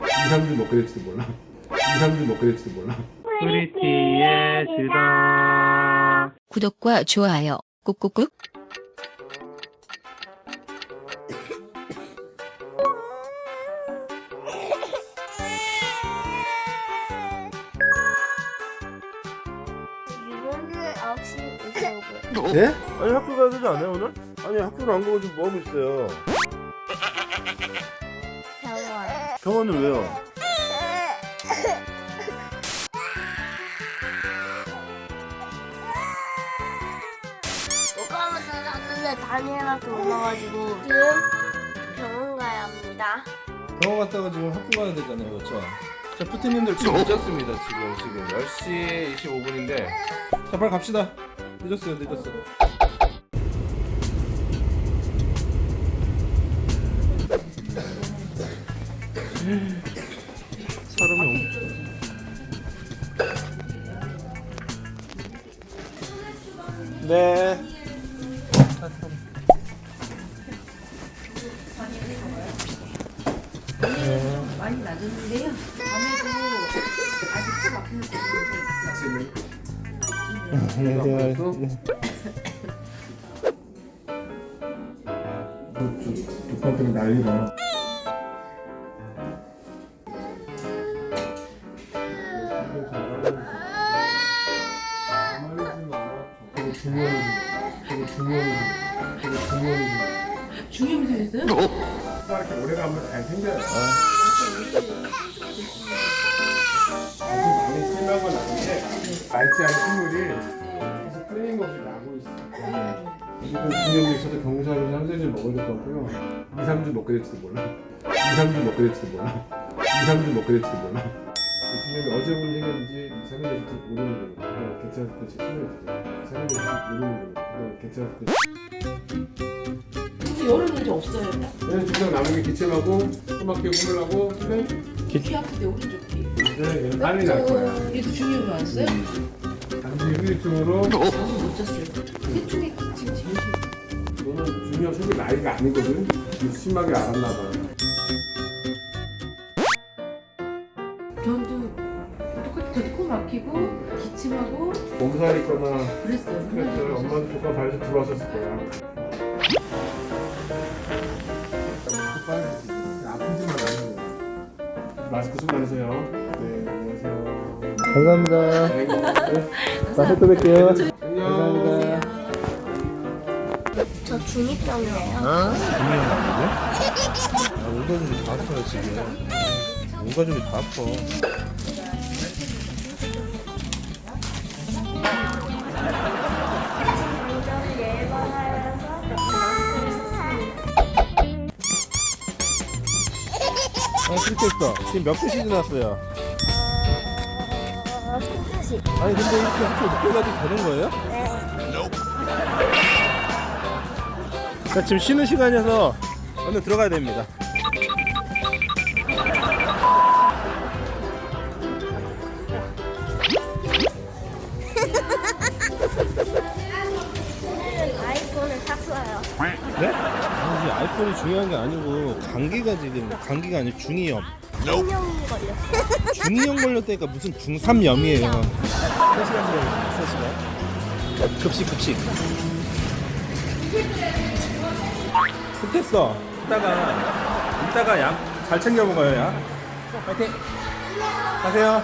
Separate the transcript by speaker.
Speaker 1: 2, 3주 먹게 될지도 몰라. 2, 3주 먹게 될지도 몰라.
Speaker 2: 프리티의 주다.
Speaker 3: 구독과 좋아요 꾹꾹꾹.
Speaker 4: 오늘 9시 오고요.
Speaker 5: 네? 아니 학교 가야 되지 않아요 오늘? 아니 학교를 안 가고 지금 뭐하고 있어요?
Speaker 4: 병원.
Speaker 5: 병원을 왜요?
Speaker 4: 오가면서 잤는데 다니엘한테 올라가지고 지금 병원 가야 합니다.
Speaker 5: 병원 갔다가 지금 학교 가야 되잖아요 그렇죠? 자 푸티님들 지금 늦었습니다 지금 10시 25분인데 자 빨리 갑시다 늦었어요 사람이 네.
Speaker 6: 많이 낮았는데요. 밤에도 아직도 막히는
Speaker 1: 두꺼운 난리가.
Speaker 6: 중염이 생겼어요?
Speaker 1: 이렇게 오래 가면 잘 생겨요. 아주 많이 심한 건 아닌데 맑지 않은 콧물이 계속 끊임없이 나고 있어요. 지금 중염이 있어서 경사로 삼세제 먹어야 될 것 같고요. 2, 3주 먹게 될지도 몰라. 2, 3주 먹게 될지도 몰라. 2, 3주 먹게 될지도 몰라. 이 중염이 어제부터 생겼는지 2, 3일 될지 모르는 거예요. 괜찮을 때 치료해주세요. 2, 3일 될지 모르는 거예요. 괜찮을 때.
Speaker 6: 근데 열은 이제 없어요.
Speaker 1: 네, 지금 남은 게 기침하고 꼬맣게 꿈을하고 네,
Speaker 6: 귀 아픈데 오른쪽 귀.
Speaker 1: 얘는 빨리 날 거야.
Speaker 6: 얘도 중염이 왔어요?
Speaker 1: 단지 후유증으로
Speaker 6: 저는 못 잤어요. 셋 중에 기침 제일 심해요.
Speaker 1: 너는 중요 속이 나이가 아니거든. 심하게 알았나 봐.
Speaker 6: 저도 똑같이 저도 코 막히고 기침하고
Speaker 1: 몸살 있거나
Speaker 6: 그랬어요.
Speaker 1: 그랬어요. 엄마는 조금 발에서 들어왔었을 거야. 아프지만 않으세요. 마스크 쓰고 다니세요. 네, 안녕하세요.
Speaker 5: 감사합니다.
Speaker 1: 네,
Speaker 5: 다음에 또 뵐게요.
Speaker 1: 안녕.
Speaker 4: 저 중2병이에요.
Speaker 5: 분명히 나는데? 온 가족이 다 아파요 지금 온 가족이 다 아파 그렇게 했어 지금 몇 교시 지났어요?
Speaker 4: 다시.
Speaker 5: 아니 근데 이렇게 학교 늦게 가도 되는 거예요? 자 지금 쉬는 시간이어서 얼른 들어가야 됩니다
Speaker 4: 아이폰을 샀어요.
Speaker 5: 네? 아니 아이폰이 중요한 게 아니고 감기가 지금 감기가 아니고 중이염
Speaker 4: 생명이 걸렸어.
Speaker 5: 중이염 걸렸다니까 무슨 중3염이에요 3시간 기다려 3시간 급식 급했어 이따가 약 잘 챙겨 먹어요 약 파이팅 가세요